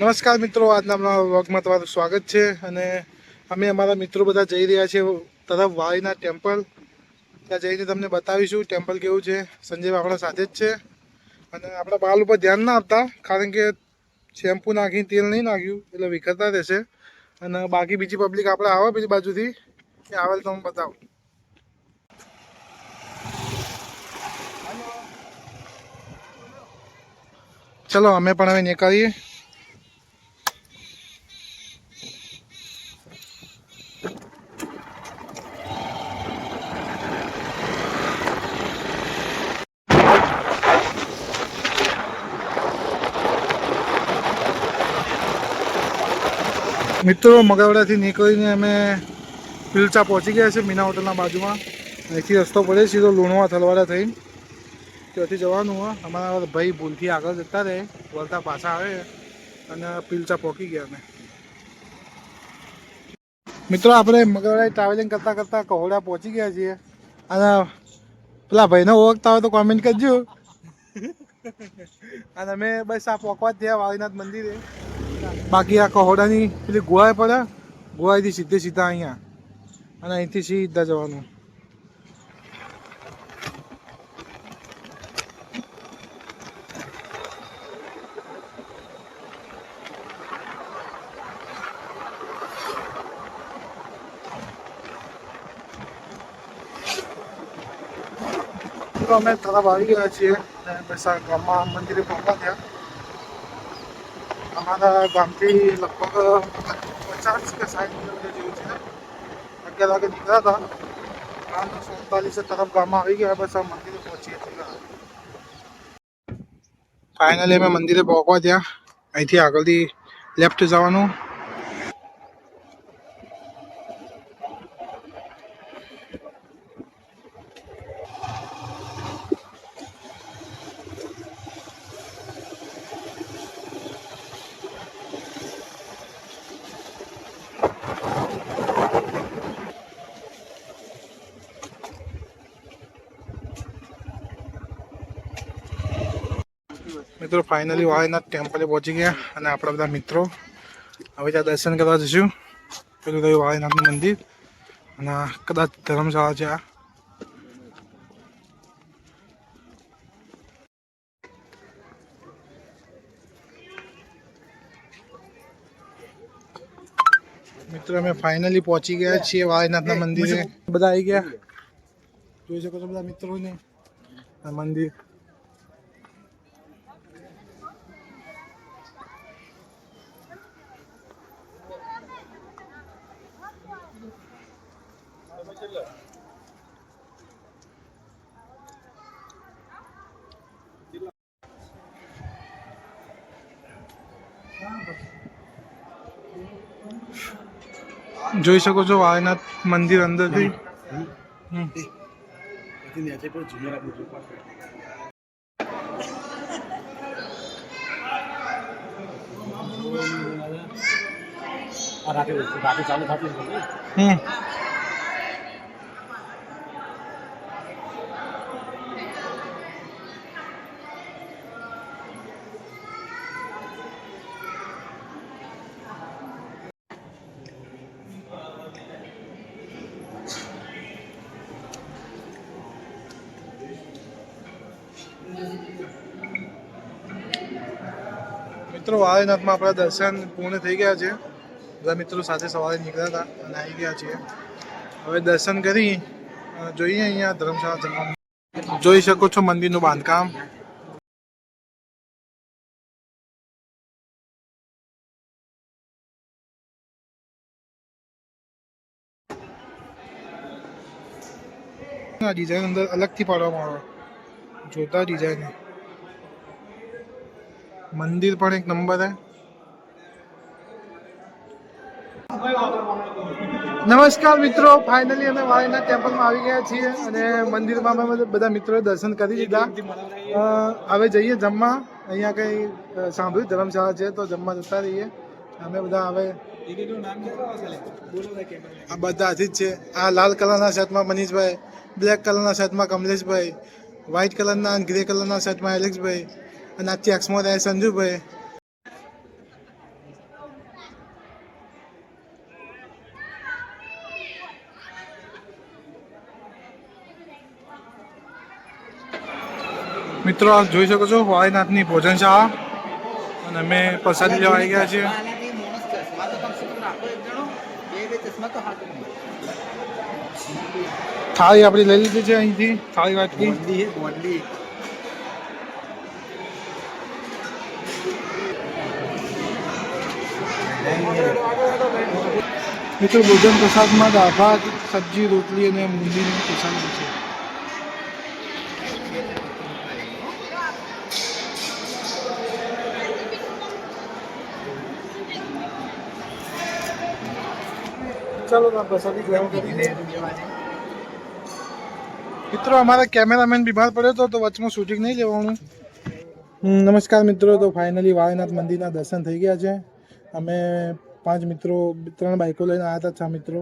નમસ્કાર મિત્રો, આજના આપણા વ્લોગમાં તમારું સ્વાગત છે. અને અમે અમારા મિત્રો બધા જઈ રહ્યા છીએ તરફ વાળીનાથ ટેમ્પલ. ત્યાં જઈને તમને બતાવીશું ટેમ્પલ કેવું છે. સંજય આપણા સાથે જ છે. અને આપણા બાલ ઉપર ધ્યાન ના આપતા, કારણ કે શેમ્પુ નાખીને તેલ નહીં નાખ્યું એટલે વિખરતા રહેશે. અને બાકી બીજી પબ્લિક આપણે આવે બીજી બાજુથી એ આવે તો તમને બતાવું. ચલો અમે પણ હવે નીકળીએ. મિત્રો, મગવડાથી નીકળીને અમે પીલચા પહોંચી ગયા છે મીના હોટલના બાજુમાં. અહીંથી રસ્તો પડે સીધો લુણવા થલવાડા થઈને ત્યાંથી જવાનું હોય. અમારા ભાઈ ભૂલથી આગળ જતા રહે, વળતા પાછા આવે અને પીલચા પહોંચી ગયા અમે. મિત્રો, આપણે મગવડા ટ્રાવેલિંગ કરતાં કરતાં કહોડા પહોંચી ગયા છીએ. અને પેલા ભાઈને ઓળખતા હોય તો કોમેન્ટ કરજો. અને અમે બસ આ પહોંચવા જ થયા વાળીનાથ મંદિરે. બાકી આ કહોડાની પેલી ગુવાએ પડે, ગુવાથી સીધે સીધા અહીંયા અને અહીંથી સીધા જવાનું. અમે તરફ આવી ગયા છીએ અને બસ આ ગામમાં મંદિરે પહોંચવા થયા. અમારા ગામથી લગભગ 50 કે 60 કિલોમીટર જેવું છે. 11 વાગે નીકળ્યા હતા, 47 તરફ ગામમાં આવી ગયા. બસ આ મંદિરે પહોંચીએ છીએ. ફાઇનલી અમે મંદિરે પહોંચવા ત્યાં. અહીંથી આગળથી લેફ્ટ જવાનું. મિત્રો, ફાઇનલી વાળીનાથ ટેમ્પલે પહોંચી ગયા અને આપણા બધા મિત્રો હવે ત્યાં દર્શન કરવા જઈશું. પેલું રહ્યું વાળીનાથનું મંદિર અને કદાચ ધર્મશાળા છે આ. મિત્રો, અમે ફાઇનલી પહોંચી ગયા છીએ વાળીનાથના મંદિરે. બધા આવી ગયા, જોઈ શકો છો બધા મિત્રોને આ મંદિર. જોઈ શકો છો વાળીનાથ મંદિર અંદરથી. મિત્રો, વાળીનાથમાં આપણા દર્શન પૂર્ણ થઈ ગયા છે. બધા મિત્રો સાથે સવારે નીકળ્યા હતા અને આવી ગયા છીએ. હવે દર્શન કરી જોઈએ અહીંયા ધર્મશાળા જમવાનું. જોઈ શકો છો મંદિરનું બાંધકામ. આ ડિઝાઇન અંદર અલગથી પાડવામાં આવે, જોતા ડિઝાઇન. મંદિર પણ એક નંબર હે. નમસ્કાર મિત્રો, ફાઇનલી અમે વાળીનાથ ટેમ્પલમાં આવી ગયા છીએ અને મંદિરમાં અમે બધા મિત્રોએ દર્શન કરી લીધા. હવે જઈએ જમવા. અહીંયા કંઈ સાંભળ્યું ધર્મશાળા છે તો જમવા જતા રહીએ અમે બધા. હવે આ બધા હાથી જ છે. આ લાલ કલરના શર્ટમાં મનીષભાઈ, બ્લેક કલરના શર્ટમાં કમલેશભાઈ, વ્હાઇટ કલરના અને ગ્રે કલરના શર્ટમાં એલેક્સભાઈ, અને આ ચેક્સમાં રહે સંજુભાઈ. મિત્રો આપ જોઈ શકો છો વાળીનાથની ભોજનશાળા અને અમે પ્રસાદી લેવા આવી ગયા છીએ. થાળી આપણી લઈ લીધી છે અહીંથી થાળી વાટકી. મિત્રો ભોજન પ્રસાદમાં દાળ ભાત સબ્જી રોટલી અને બુંદીનું પ્રસાદ છે. ચાલો પ્રસાદી ગ્રહણ કરી. મિત્રો અમારા કેમેરામેન બીમાર પડ્યો હતો તો વચમાં શૂટિંગ નહીં લેવાનું. નમસ્કાર મિત્રો, તો ફાઇનલી વાળીનાથ મંદિરના દર્શન થઈ ગયા છે. અમે 5 મિત્રો 3 બાઈકો લઈને આવ્યા હતા, 6 મિત્રો.